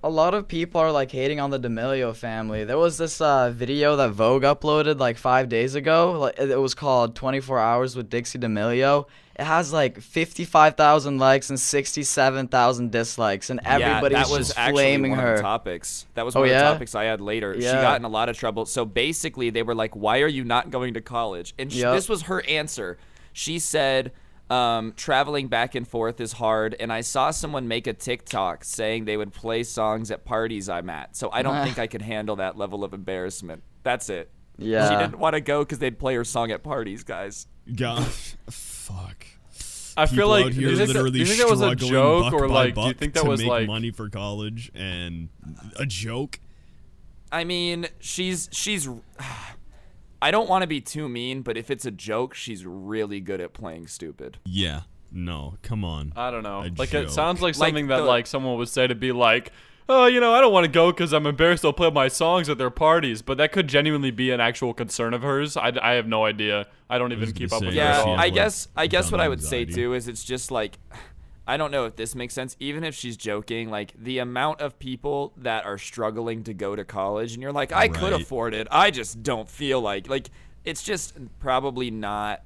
a lot of people are like hating on the D'Amelio family. There was this video that Vogue uploaded like 5 days ago. Like, it was called 24 Hours with Dixie Damelio. It has like 55,000 likes and 67,000 dislikes, and everybody's just flaming her. That was one of the topics I had later. Yeah. She got in a lot of trouble. So basically, they were like, "Why are you not going to college?" And this was her answer. She said, traveling back and forth is hard, and I saw someone make a TikTok saying they would play songs at parties I'm at, so I don't think I could handle that level of embarrassment. That's it. Yeah. She didn't want to go because they'd play her song at parties, guys. Gosh, fuck. I feel like, do you think that was a joke, or like, do you think that was like money for college and a joke? I mean, she's I don't want to be too mean, but if it's a joke, she's really good at playing stupid. Yeah. No, come on. I don't know. Like, joke. it sounds like something that like someone would say to be like, "Oh, you know, I don't want to go because I'm embarrassed they'll play my songs at their parties." But that could genuinely be an actual concern of hers. I have no idea. I don't even keep up with her at all. I guess what I would say too is it's just like, I don't know if this makes sense. Even if she's joking, like the amount of people that are struggling to go to college, and you're like, I could afford it, I just don't feel like it's just probably not.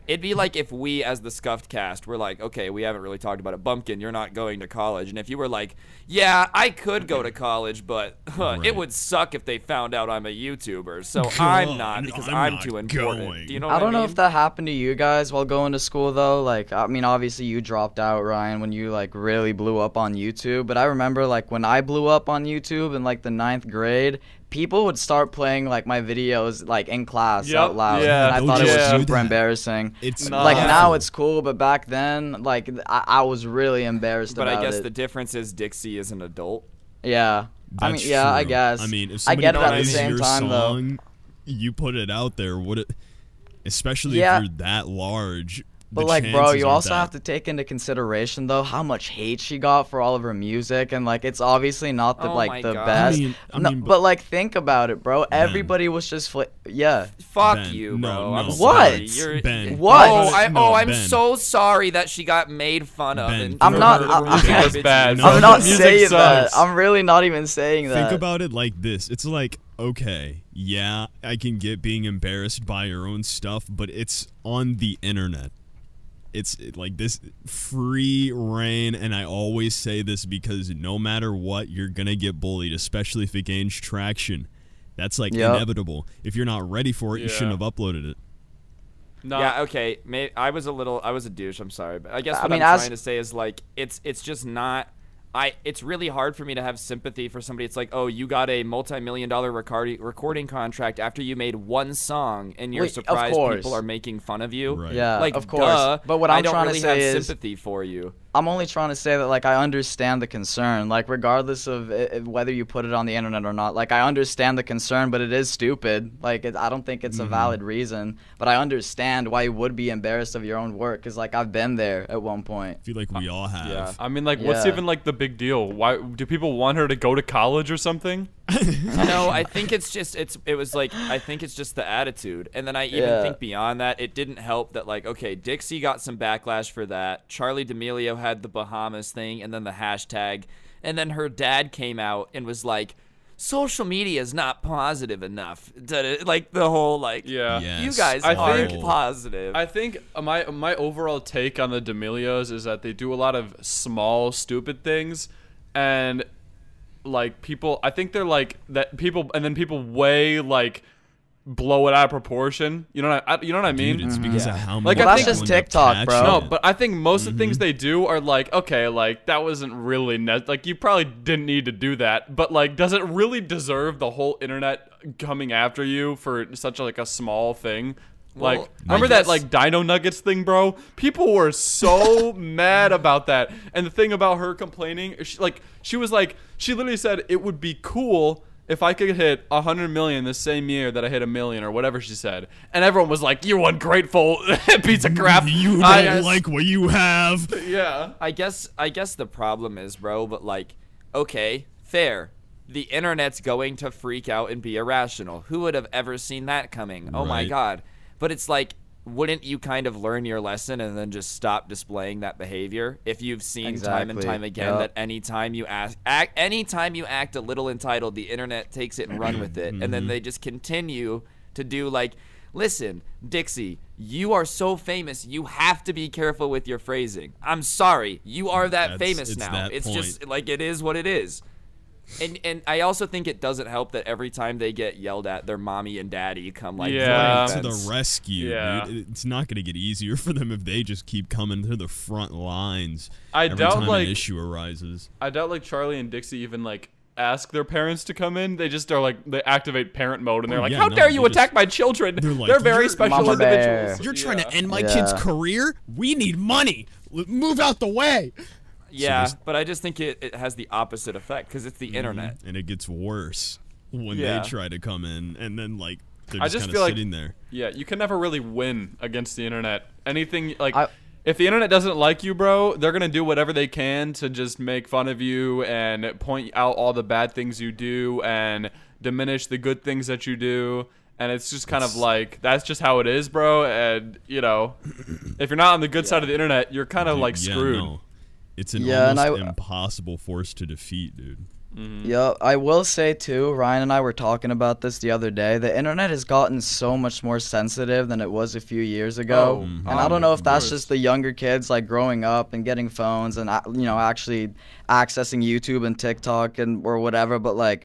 It'd be like if we, as the Scuffed cast, were like, okay, we haven't really talked about it. Bumpkin, you're not going to college. And if you were like, yeah, I could go to college, but it would suck if they found out I'm a YouTuber. So I'm not because I'm too important. Do you know what I mean? I don't know if that happened to you guys while going to school, though. Like, I mean, obviously you dropped out, Ryan, when you, like, really blew up on YouTube. But I remember, like, when I blew up on YouTube in, like, the 9th grade, people would start playing like my videos like in class out loud. Yeah, and I thought it was super embarrassing. It's like now it's cool, but back then, like I was really embarrassed about it. But I guess the difference is Dixie is an adult. Yeah. That's I mean, yeah, true. I guess. I mean, if I somebody get it at the plays same your time, song, though. you put it out there, would it? Especially if you're that large. But like, bro, you also have to take into consideration though how much hate she got for all of her music, and like it's obviously not the the best. I mean, but like think about it, bro. Everybody was just Fuck Ben, you, bro. no, I'm what? sorry. Ben. What? I'm so sorry that she got made fun of. Ben, And I'm not. I'm not saying that. I'm really not even saying that. Think about it like this. It's like, okay, yeah, I can get being embarrassed by your own stuff, but it's on the internet. It's like this free reign, and I always say this because no matter what, you're gonna get bullied, especially if it gains traction. That's like inevitable. If you're not ready for it, you shouldn't have uploaded it. No. Yeah, okay. I was a douche. I'm sorry, but I guess what I'm trying to say is like it's just not. It's really hard for me to have sympathy for somebody. It's like, oh, you got a multi-million-dollar recording contract after you made one song, and you're surprised people are making fun of you. Right. Yeah, like, of course. But what I'm trying to say is, sympathy for you. I'm only trying to say that, like, I understand the concern. Like, regardless of whether you put it on the internet or not, like, I understand the concern, but it is stupid. Like, I don't think it's a valid reason. But I understand why you would be embarrassed of your own work, because, like, I've been there at one point. I feel like we all have. Yeah. I mean, like, what's even, like, the big deal? Why do people want her to go to college or something? No, I think it's just I think it's just the attitude. And then I even think beyond that, it didn't help that, like, okay, Dixie got some backlash for that. Charli D'Amelio had the Bahamas thing and then the hashtag, and then her dad came out and was like, social media is not positive enough. Like the whole you guys aren't positive. I think my overall take on the D'Amelios is that they do a lot of small stupid things, and like people, I think they're like that people, and then people way like blow it out of proportion. You know what I mean? Dude, it's because of how much. Like, that's just TikTok, bro. No, but I think most of the things they do are like, okay, like that wasn't really like you probably didn't need to do that, but like, does it really deserve the whole internet coming after you for such a small thing? Like, well, remember that like Dino Nuggets thing, bro? People were so mad about that. And the thing about her complaining, she literally said it would be cool if I could hit 100 million the same year that I hit 1 million or whatever she said. And everyone was like, you ungrateful piece of crap. You don't like what you have. Yeah. I guess the problem is, bro, but like, okay, fair. The internet's going to freak out and be irrational. Who would have ever seen that coming? Oh my God. But it's like, wouldn't you kind of learn your lesson and then just stop displaying that behavior if you've seen time and time again that anytime you act a little entitled, the internet takes it and run with it, and then they just continue to do like, listen, Dixie, you are so famous, you have to be careful with your phrasing. I'm sorry, you are famous now. It's just like, it is what it is. And I also think it doesn't help that every time they get yelled at, their mommy and daddy come like to the rescue. Dude. It's not going to get easier for them if they just keep coming to the front lines every time an issue arises. I doubt like Charli and Dixie even like ask their parents to come in. They just are like, they activate parent mode and they're like, how dare you attack my children? They're very special individuals. You're trying to end my kid's career? We need money. Move out the way. Yeah, but I just think it has the opposite effect because it's the internet. And it gets worse when they try to come in, and then like they're just kind feel of sitting there. Yeah, you can never really win against the internet. Anything like if the internet doesn't like you, bro, they're gonna do whatever they can to just make fun of you and point out all the bad things you do and diminish the good things that you do. And it's just kind of like, that's just how it is, bro. And you know, if you're not on the good side of the internet, you're kind of like screwed. No. It's an almost impossible force to defeat, dude. Yeah, I will say too, Ryan and I were talking about this the other day. The internet has gotten so much more sensitive than it was a few years ago. And I don't know if that's just the younger kids like growing up and getting phones and actually accessing YouTube and TikTok and or whatever, but like